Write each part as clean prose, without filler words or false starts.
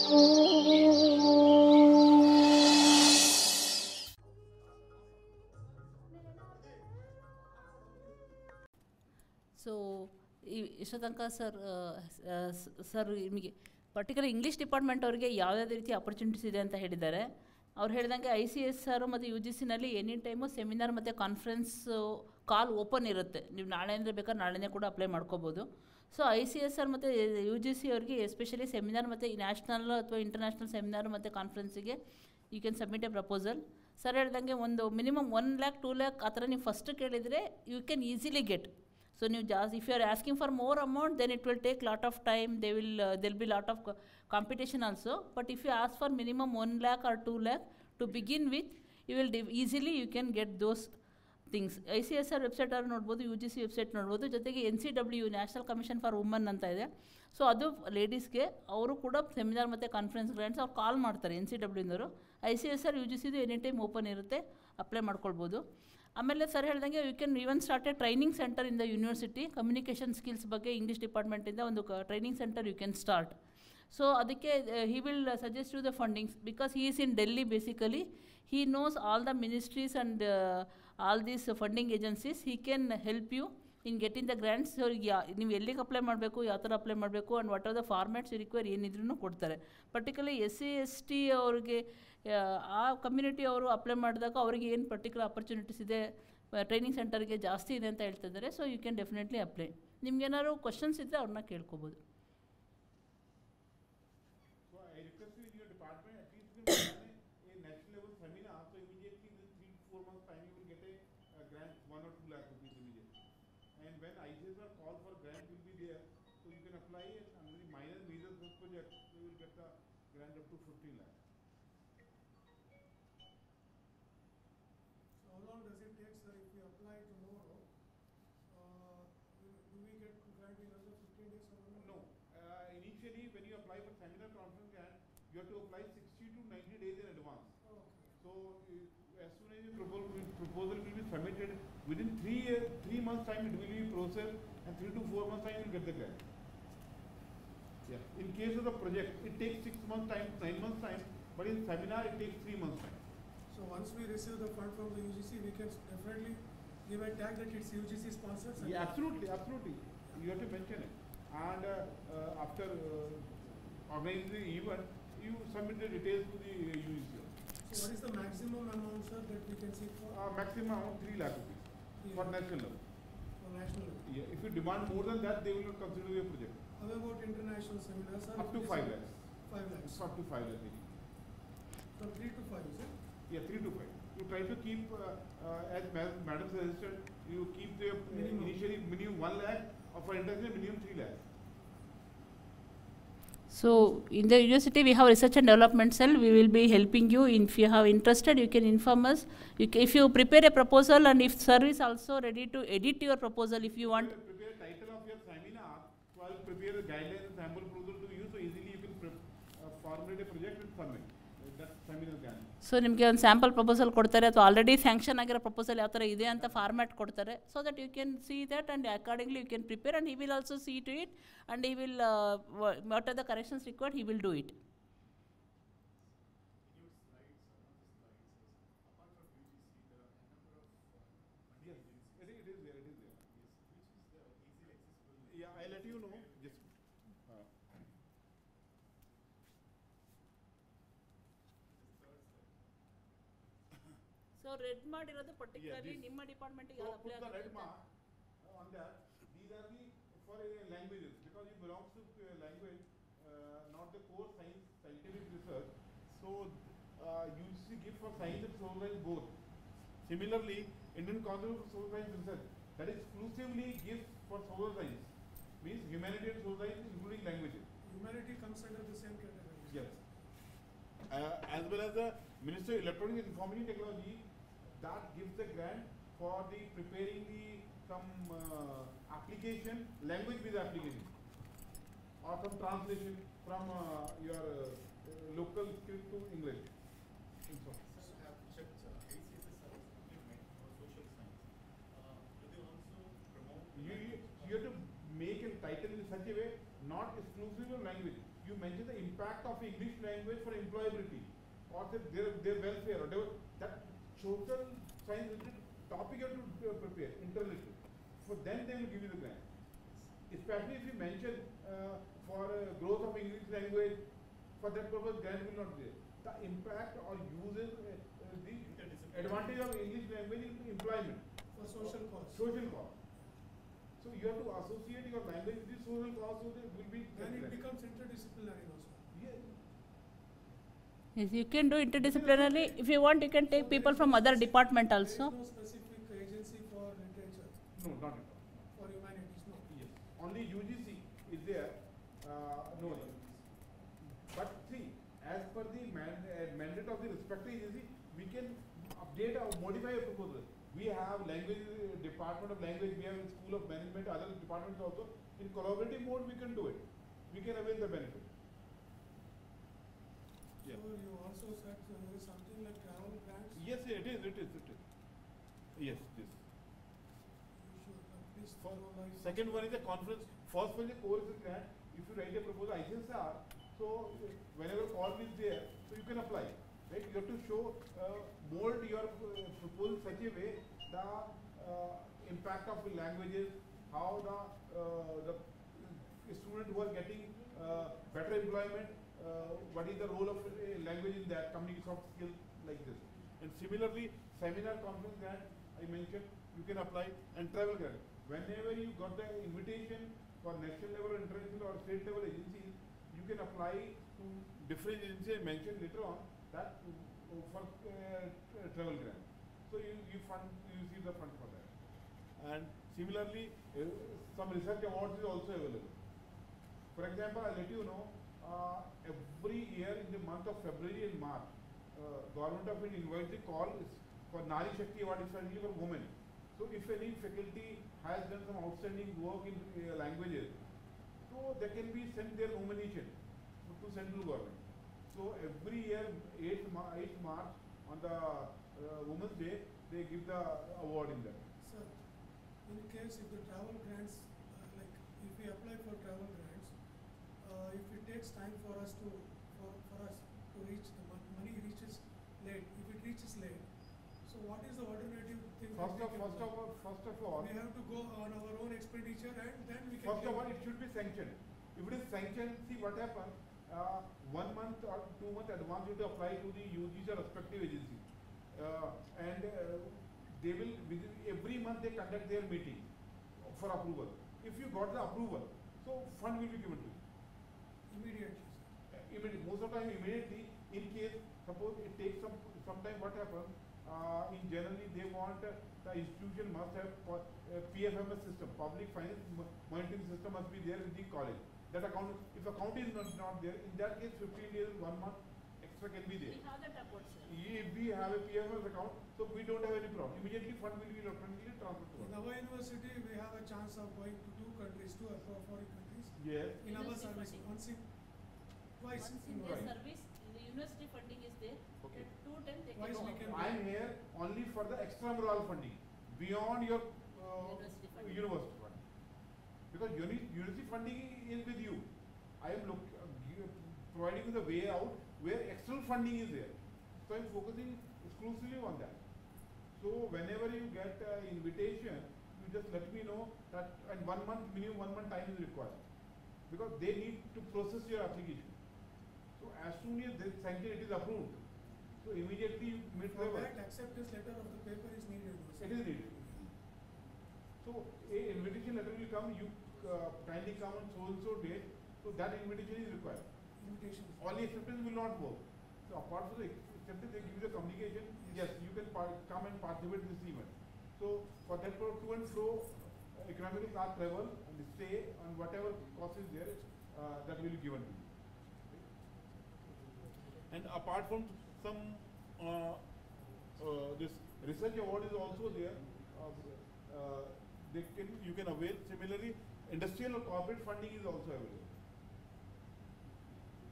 So ಇಷ್ಟ ತನಕ sir ನಿಮಗೆ ಪರ್ಟಿಕ್ಯುಲರ್ ಇಂಗ್ಲೀಷ್ ಡಿಪಾರ್ಟ್ಮೆಂಟ್ ಅವರಿಗೆ ಯಾವುದಾದ ರೀತಿ ಆಪರ್ಚುನಿಟೀಸ್ ಇದೆ ಅಂತ ಹೇಳಿದ್ದಾರೆ. ಅವ್ರು ಹೇಳಿದಂಗೆ ICSR ಮತ್ತು UGCನಲ್ಲಿ ಎನಿ ಟೈಮು ಸೆಮಿನಾರ್ ಮತ್ತು ಕಾನ್ಫರೆನ್ಸು ಕಾಲ್ ಓಪನ್ ಇರುತ್ತೆ. ನೀವು ನಾಳೆ ಅಂದರೆ ಬೇಕಾದ್ರೆ ನಾಳೆನೇ ಕೂಡ ಅಪ್ಲೈ ಮಾಡ್ಕೋಬೋದು. ಸೊ ICSR ಮತ್ತು UGC ಅವ್ರಿಗೆ ಎಸ್ಪೆಷಲಿ ಸೆಮಿನಾರ್ ಮತ್ತು ನ್ಯಾಷನಲ್ ಅಥವಾ ಇಂಟರ್ನ್ಯಾಷನಲ್ ಸೆಮಿನಾರ್ ಮತ್ತು ಕಾನ್ಫರೆನ್ಸಿಗೆ you can submit a proposal. Sir ಹೇಳ್ದಂಗೆ ಒಂದು ಮಿನಿಮಮ್ 1 lakh 2 lakh ಆ ಥರ ನೀವು ಫಸ್ಟ್ ಕೇಳಿದರೆ you can easily get. So ನೀವು ಜಾಸ್ತಿ if you are asking for more amount then it will take lot of time, there will be lot of competition also. But if you ask for minimum 1 lakh or 2 lakh to begin with, you will easily you can get those things. ICSR website ಅವ್ರು ನೋಡ್ಬೋದು, UGC website ನೋಡ್ಬೋದು. ಜೊತೆಗೆ NCW national commission for women ಅಂತ ಇದೆ. So ಅದು ಲೇಡೀಸ್ಗೆ ಅವರು ಕೂಡ seminar ಮತ್ತು ಕಾನ್ಫರೆನ್ಸ್ ಗ್ರ್ಯಾಂಡ್ಸ್ ಅವ್ರು ಕಾಲ್ ಮಾಡ್ತಾರೆ NCWನವರು. ICSR UGCದು ಎನಿ ಟೈಮ್ ಓಪನ್ ಇರುತ್ತೆ, ಅಪ್ಲೈ ಮಾಡ್ಕೊಳ್ಬೋದು. ಆಮೇಲೆ ಸರ್ ಹೇಳ್ದಂಗೆ you can even start a training centre in the university. Communication skills ಬಗ್ಗೆ ಇಂಗ್ಲೀಷ್ ಡಿಪಾರ್ಟ್ಮೆಂಟಿಂದ ಒಂದು training centre you can start. So ಅದಕ್ಕೆ he will suggest you the fundings because he is in Delhi basically. He knows all the ministries and all these funding agencies. He can help you in getting the grants. So ನೀವು ಎಲ್ಲಿಗೆ apply ಮಾಡಬೇಕು, ಯಾವ ಥರ apply ಮಾಡಬೇಕು and what are the formats require ಏನಿದ್ರೂ ಕೊಡ್ತಾರೆ. Particularly SC ST ಅವ್ರಿಗೆ ಆ ಕಮ್ಯುನಿಟಿ ಅವರು ಅಪ್ಲೈ ಮಾಡಿದಾಗ ಅವರಿಗೆ ಏನು ಪರ್ಟಿಕ್ಯುಲರ್ ಆಪರ್ಚುನಿಟೀಸ್ ಇದೆ ಟ್ರೈನಿಂಗ್ ಸೆಂಟರ್ಗೆ ಜಾಸ್ತಿ ಇದೆ ಅಂತ ಹೇಳ್ತಿದ್ದಾರೆ. So you can definitely apply. ನಿಮ್ಗೇನಾದ್ರು ಕ್ವಶನ್ಸ್ ಇದ್ದರೆ ಅವ್ರನ್ನ ಕೇಳ್ಕೊಬೋದು. You have to apply 60 to 90 days in advance. Okay. So as soon as your proposal will be submitted, within 3 months time it will be processed, and 3 to 4 months time you will get the grant. Yeah. In case of the project, it takes 6 months time, 9 months time, but in seminar it takes 3 months time. So once we receive the fund from the UGC, we can definitely give a tag that it's UGC sponsored. Yeah, absolutely. You have to mention it. And after organizing the event, you submit the details to the UGC. So what is the maximum amount, sir, that we can seek for? Maximum amount 3 lakh rupees for national level. For national level. Yeah. If you demand more than that, they will not consider your project. How about international seminars, sir? Up to 5 lakhs. 5 lakhs. Up to 5 lakhs. From 3 to 5, is it? Yeah, 3 to 5. You try to keep, as Madam suggested, you keep the initially minimum 1 lakh, or for international minimum 3 lakhs. So in the university we have research and development cell. We will be helping you. If you have interested, you can inform us. If you prepare a proposal, and if sir is also ready to edit your proposal, if you want. Prepare title of your seminar, so I'll prepare the guidelines and sample proposal to you, so easily you can formulate a project and submit. That seminar can. So ನಿಮಗೆ ಒಂದು sample proposal ಕೊಡ್ತಾರೆ, ಅಥವಾ already sanction ಆಗಿರೋ proposal ಯಾವ ಥರ ಇದೆ ಅಂತ format ಕೊಡ್ತಾರೆ. So that you can see that and accordingly you can prepare, and he will also see to it, and he will what are the corrections required, he will do it. Yeah, I'll let you know. Just so red ಮಾಡಿರೋದು particularly ನಿಮ್ಮ ಡಿಪಾರ್ಟ್ಮೆಂಟಿಗೆ ಯಾವ್ದು apply ಆಗುತ್ತೆ? red mark on that. These are the for languages, because it belongs to language, not the core scientific research. So UGC gives for science and social science both. Similarly, Indian Council for Social Science Research, that exclusively gives for social science, means humanity and social science including languages. Humanity comes under the same category. Yes. As well as the Ministry of Electronics and Information Technology, that gives the grant for the preparing the some application, language based application, or some translation from your local script to English. You have to make a title in such a way, not exclusive of language. you mention the impact of English language for employability or their welfare or that social science related topic you have to prepare interrelated. For them they will give you the grant. Especially if you mention for growth of English language, for that purpose grant will not be there. The impact or uses the advantage of English language in employment. For social cause. Social cause. So you have to associate your language with the social cause, so there will be. Then it becomes interdisciplinary also. Yeah. Yes, you can do interdisciplinarily. If you want, you can take people from other department also. There is no specific agency for literature. No, not at all. For humanities, no. Yes. Only UGC is there. No. But see, as per the mandate of the respective agency, we can update or modify a proposal. We have language department of language, we have school of management, other departments also. In collaborative mode, we can do it. We can avail the benefit. Yeah. So you also said there is something like travel grants. Yes, it is. Yes, this. You should please For throw light. second one is a conference. First one is a course grant. If you write a proposal ICSR, so whenever call is there, so you can apply. Right? You have to show, mold your proposal such a way the impact of the languages, how the students who are getting better employment, what is the role of language in that, communication soft skills like this. And similarly, seminar conference grant I mentioned, you can apply, and travel grant. Whenever you got the invitation for national level, international or state level agencies, you can apply to different agencies I mentioned later on that for travel grant. So you receive the fund for that. And similarly, some research awards is also available. For example, I'll let you know, every year in the month of February and March, Government of India invites the call for Nari Shakti Award, especially for women. So if any faculty has done some outstanding work in languages, so they can be sent their nomination to central government. So every year, 8th March, on the Women's Day, they give the award in that. Sir, in case if the travel grants, like if we apply for travel grants, if it takes time for us to reach the money reaches late. If it reaches late, so what is the alternative thing? First of all, we have to go on our own expenditure and then we can. First of all, it should be sanctioned. If it is sanctioned, see what happens. 1 month or 2 months advance you have to apply to the UGC or respective agency, and they will every month they conduct their meeting for approval. If you got the approval, so fund will be given to you Immediately. immediately. Most of the time immediately. In case suppose it takes some time, what happens? In generally they want the institution must have PFMS system, public finance monitoring system must be there in the college. That account, if account is not there, in that case 15 days, 1 month extra can be there. We have that report, sir. If we have a PFMS account, so we don't have any problem. Immediately fund will be automatically transferred to In us. our university, we have a chance of going to 2 countries, 2 foreign countries. Yes. In our University service, funding. twice Once in in their one. service, the university funding is there. Okay. At 2 times they Twice can we go. can- I am here only for the extramural funding, beyond your University funding. university funding. Because university funding is with you. I am providing you the way out where external funding is there. So I am focusing exclusively on that. So whenever you get invitation, you just let me know that, and 1 month, minimum 1 month time is required. Because they need to process your application. So as soon as they sanction it is approved, so immediately you meet For the that, acceptance letter of the paper is needed. also. it is needed. So a invitation letter will come, you kindly come on so and so date, so that invitation is required. Invitation. Only acceptance will not work. So apart from the acceptance, they give you the communication, yes, you can come and participate in this event. So for that to and fro, economical class travel and stay and whatever cost is there, that will be given to you. And apart from some, this research award is also there. You can avail. Similarly, industrial or corporate funding is also available.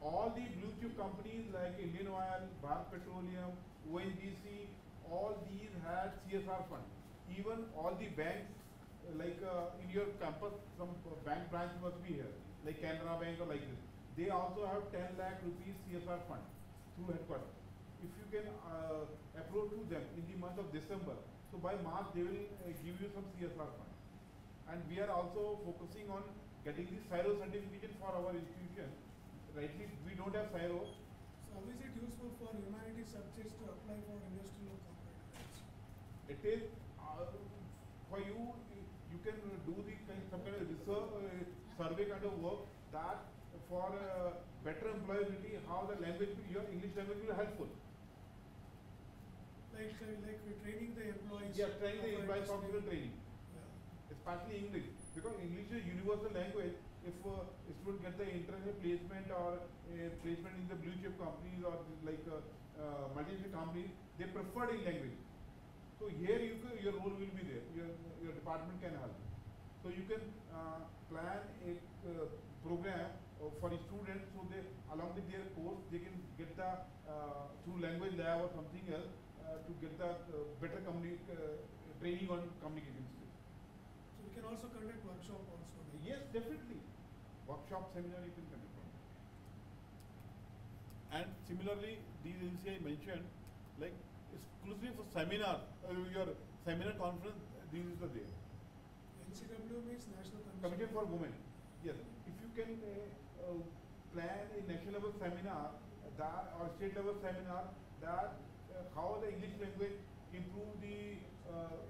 All the blue chip companies like Indian Oil, Bharat Petroleum, ONGC, all these had CSR fund. Even all the banks, like in your campus, some bank branch must be here, like Canara Bank or like this. they also have 10 lakh rupees CSR fund through headquarters. If you can approach to them in the month of December, so by March they will give you some CSR fund. And we are also focusing on getting the CSIRO certification for our institution. Rightly, we don't have CSIRO. So how is it useful for humanities subjects to apply for industrial or corporate grants? It is for you. You can do the some kind of research, survey kind of work that for better employability, how the language, your English language will be helpful. Like we're training the employees. Yeah, training the employees, software training. Yeah. Especially English, because English is a universal language. If a student get the international placement or placement in the blue chip companies or like multinational companies, they prefer the language. So here your role will be there. Your department can help. So you can plan a program for the students, so they along with their course they can get the through language lab or something else to get the better training on communication skills. So we can also conduct workshop also. Yes, definitely. Workshop, seminar you can conduct. And similarly, these agencies I mentioned, like exclusively for seminar, your seminar conference, these are there. NCW means National Commission for Women. Yes. If you can plan a national level seminar that or state level seminar that how the English language improve the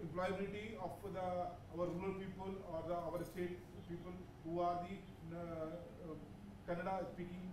employability of our rural people or our state people who are the Kannada speaking